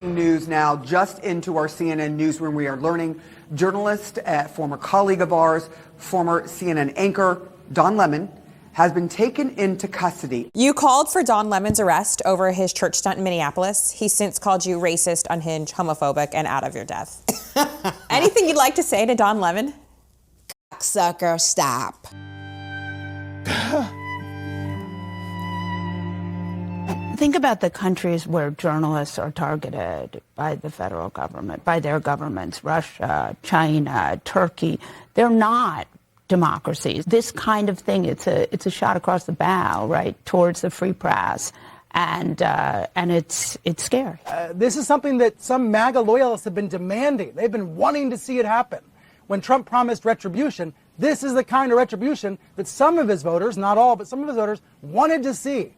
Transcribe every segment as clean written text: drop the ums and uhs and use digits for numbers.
News now, just into our CNN newsroom, we are learning journalist, former colleague of ours, former CNN anchor, Don Lemon, has been taken into custody. You called for Don Lemon's arrest over his church stunt in Minneapolis. He's since called you racist, unhinged, homophobic, and out of your depth. Anything you'd like to say to Don Lemon? Sucker, stop. Think about the countries where journalists are targeted by the federal government, by their governments, Russia, China, Turkey. They're not democracies. This kind of thing, it's a shot across the bow, right, towards the free press. And it's scary. This is something that some MAGA loyalists have been demanding. They've been wanting to see it happen. When Trump promised retribution, this is the kind of retribution that some of his voters, not all, but some of his voters, wanted to see.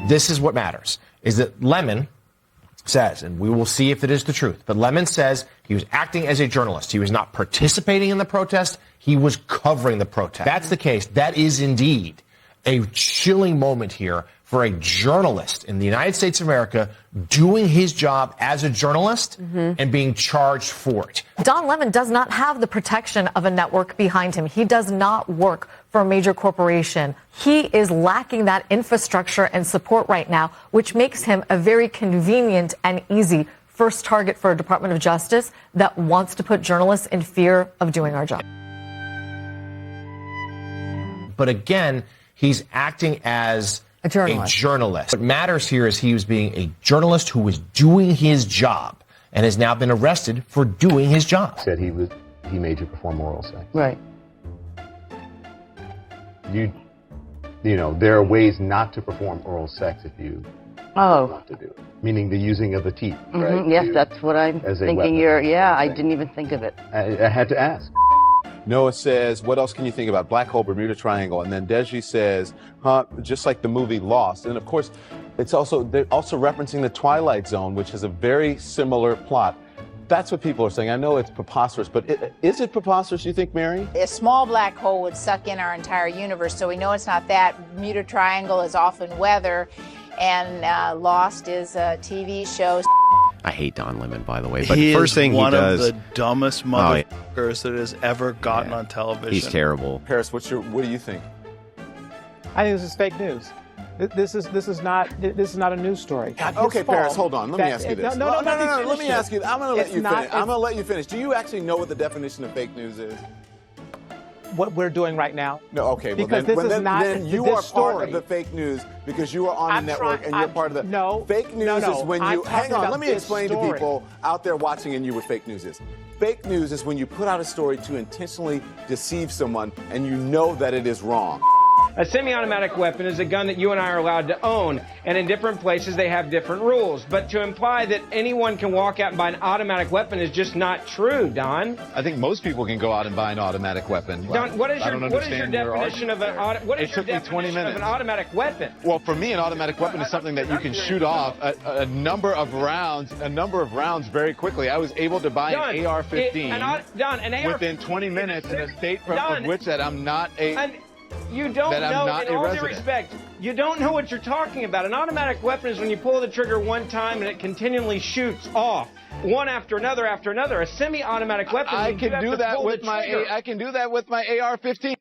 This is what matters, is that Lemon says, and we will see if it is the truth, but Lemon says he was acting as a journalist. He was not participating in the protest. He was covering the protest. That's the case. That is indeed a chilling moment here for a journalist in the United States of America doing his job as a journalist and being charged for it. Don Lemon does not have the protection of a network behind him. He does not work for a major corporation. He is lacking that infrastructure and support right now, which makes him a very convenient and easy first target for a Department of Justice that wants to put journalists in fear of doing our job. But again, he's acting as a journalist. What matters here is he was being a journalist who was doing his job and has now been arrested for doing his job. Said he made you perform oral sex. Right. You know, there are ways not to perform oral sex if you want to do it. Meaning the using of the teeth, right? Yes, that's what I'm thinking. I didn't even think of it. I had to ask. Noah says, what else can you think about? Black hole, Bermuda Triangle. And then Deji says, just like the movie Lost. And of course, they're also referencing the Twilight Zone, which has a very similar plot. That's what people are saying. I know it's preposterous, but is it preposterous, you think, Mary? A small black hole would suck in our entire universe, so we know it's not that. Bermuda Triangle is often weather, and Lost is a TV show. I hate Don Lemon, by the way. But he first thing he does, one of the dumbest motherfuckers that has ever gotten on television. He's terrible. Paris, what do you think? I think this is fake news. This is not a news story. Okay, Paris, hold on. Let me ask you this. No. Let me ask you. I'm going to let you finish. I'm going to let you finish. Do you actually know what the definition of fake news is? What we're doing right now? No, okay. Because then you are part of the fake news because you are on the network and you're part of the... No. Fake news is when you... Hang on, let me explain to people out there watching and you what fake news is. Fake news is when you put out a story to intentionally deceive someone and you know that it is wrong. A semi-automatic weapon is a gun that you and I are allowed to own, and in different places they have different rules. But to imply that anyone can walk out and buy an automatic weapon is just not true, Don. I think most people can go out and buy an automatic weapon. Don, what is your definition of an automatic weapon? Well, for me, an automatic weapon is something that you can shoot off a number of rounds very quickly. I was able to buy an AR-15 within 20 minutes in a state of which that I'm not a... You don't know, in all due respect, you don't know what you're talking about. An automatic weapon is when you pull the trigger one time and it continually shoots off, one after another after another. A semi-automatic weapon, I can do that with my AR-15.